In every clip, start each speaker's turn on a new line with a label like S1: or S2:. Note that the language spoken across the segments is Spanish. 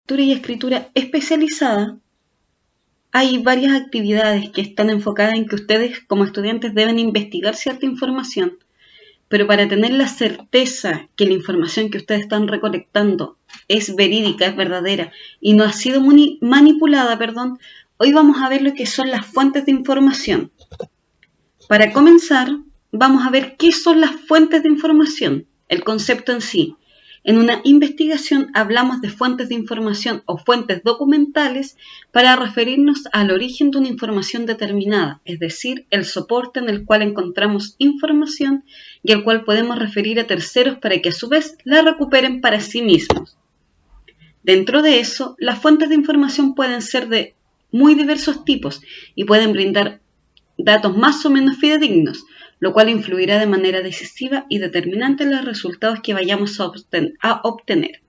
S1: lectura y escritura especializada, hay varias actividades que están enfocadas en que ustedes como estudiantes deben investigar cierta información, pero para tener la certeza que la información que ustedes están recolectando es verídica, es verdadera y no ha sido manipulada, hoy vamos a ver lo que son las fuentes de información. Para comenzar, vamos a ver qué son las fuentes de información, el concepto en sí. En una investigación hablamos de fuentes de información o fuentes documentales para referirnos al origen de una información determinada, es decir, el soporte en el cual encontramos información y al cual podemos referir a terceros para que a su vez la recuperen para sí mismos. Dentro de eso, las fuentes de información pueden ser de muy diversos tipos y pueden brindar datos más o menos fidedignos, lo cual influirá de manera decisiva y determinante en los resultados que vayamos a obtener.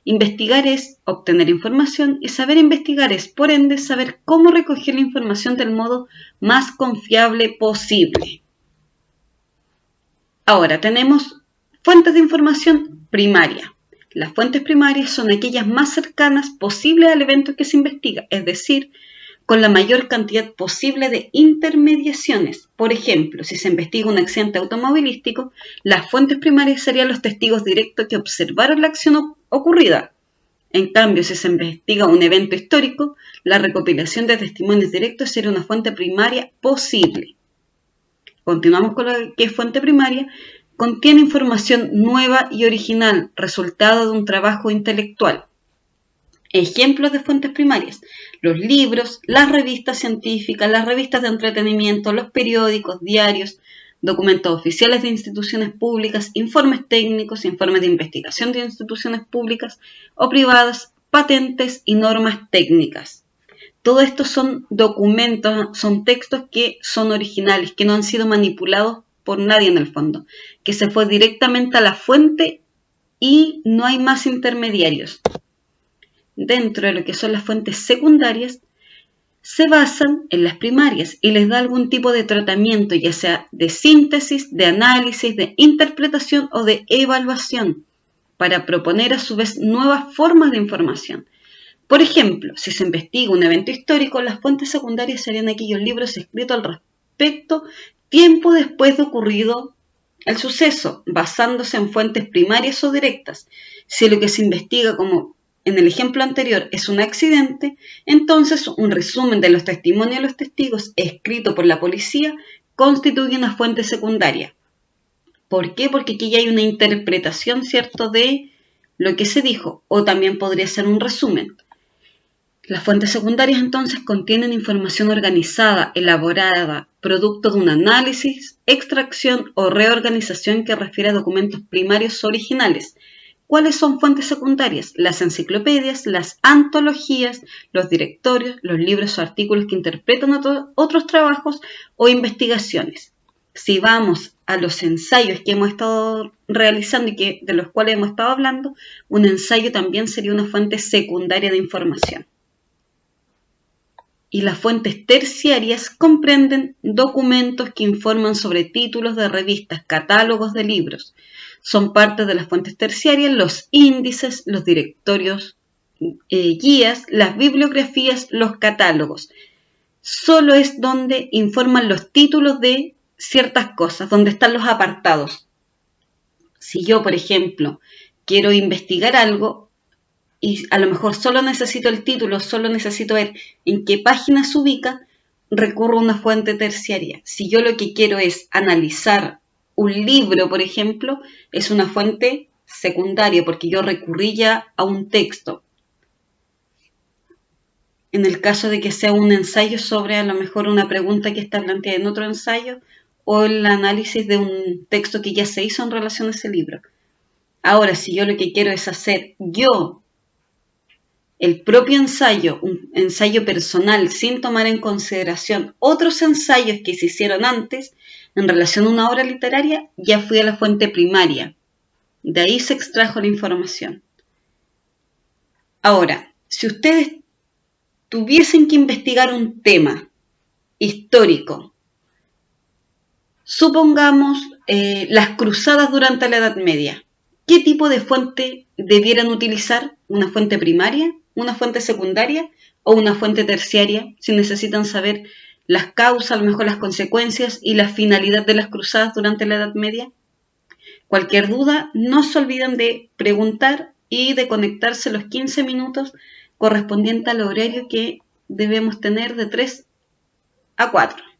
S1: Investigar es obtener información y saber investigar es, por ende, saber cómo recoger la información del modo más confiable posible. Ahora tenemos fuentes de información primaria. Las fuentes primarias son aquellas más cercanas posibles al evento que se investiga, es decir, con la mayor cantidad posible de intermediaciones. Por ejemplo, si se investiga un accidente automovilístico, las fuentes primarias serían los testigos directos que observaron la acción ocurrida. En cambio, si se investiga un evento histórico, la recopilación de testimonios directos sería una fuente primaria posible. Continuamos con lo que es fuente primaria. Contiene información nueva y original, resultado de un trabajo intelectual. Ejemplos de fuentes primarias: los libros, las revistas científicas, las revistas de entretenimiento, los periódicos, diarios, documentos oficiales de instituciones públicas, informes técnicos, informes de investigación de instituciones públicas o privadas, patentes y normas técnicas. Todo esto son documentos, son textos que son originales, que no han sido manipulados por nadie en el fondo, que se fue directamente a la fuente y no hay más intermediarios. Dentro de lo que son las fuentes secundarias, se basan en las primarias y les da algún tipo de tratamiento, ya sea de síntesis, de análisis, de interpretación o de evaluación, para proponer a su vez nuevas formas de información. Por ejemplo, si se investiga un evento histórico, las fuentes secundarias serían aquellos libros escritos al respecto tiempo después de ocurrido el suceso, basándose en fuentes primarias o directas. Si lo que se investiga, como en el ejemplo anterior, es un accidente, entonces un resumen de los testimonios de los testigos escrito por la policía constituye una fuente secundaria. ¿Por qué? Porque aquí ya hay una interpretación, ¿cierto?, de lo que se dijo, o también podría ser un resumen. Las fuentes secundarias entonces contienen información organizada, elaborada, producto de un análisis, extracción o reorganización que refiere a documentos primarios originales. ¿Cuáles son fuentes secundarias? Las enciclopedias, las antologías, los directorios, los libros o artículos que interpretan otros trabajos o investigaciones. Si vamos a los ensayos que hemos estado realizando y de los cuales hemos estado hablando, un ensayo también sería una fuente secundaria de información. Y las fuentes terciarias comprenden documentos que informan sobre títulos de revistas, catálogos de libros. Son parte de las fuentes terciarias los índices, los directorios, guías, las bibliografías, los catálogos. Solo es donde informan los títulos de ciertas cosas, donde están los apartados. Si yo, por ejemplo, quiero investigar algo y a lo mejor solo necesito el título, solo necesito ver en qué página se ubica, recurro a una fuente terciaria. Si yo lo que quiero es analizar un libro, por ejemplo, es una fuente secundaria porque yo recurrí ya a un texto. En el caso de que sea un ensayo sobre a lo mejor una pregunta que está planteada en otro ensayo o el análisis de un texto que ya se hizo en relación a ese libro. Ahora, si yo lo que quiero es hacer yo el propio ensayo, un ensayo personal, sin tomar en consideración otros ensayos que se hicieron antes en relación a una obra literaria, ya fui a la fuente primaria. De ahí se extrajo la información. Ahora, si ustedes tuviesen que investigar un tema histórico, supongamos las cruzadas durante la Edad Media, ¿Qué tipo de fuente debieran utilizar? ¿Una fuente primaria, una fuente secundaria o una fuente terciaria? Si necesitan saber las causas, a lo mejor las consecuencias y la finalidad de las cruzadas durante la Edad Media. Cualquier duda, no se olviden de preguntar y de conectarse los 15 minutos correspondiente al horario que debemos tener de 3 a 4.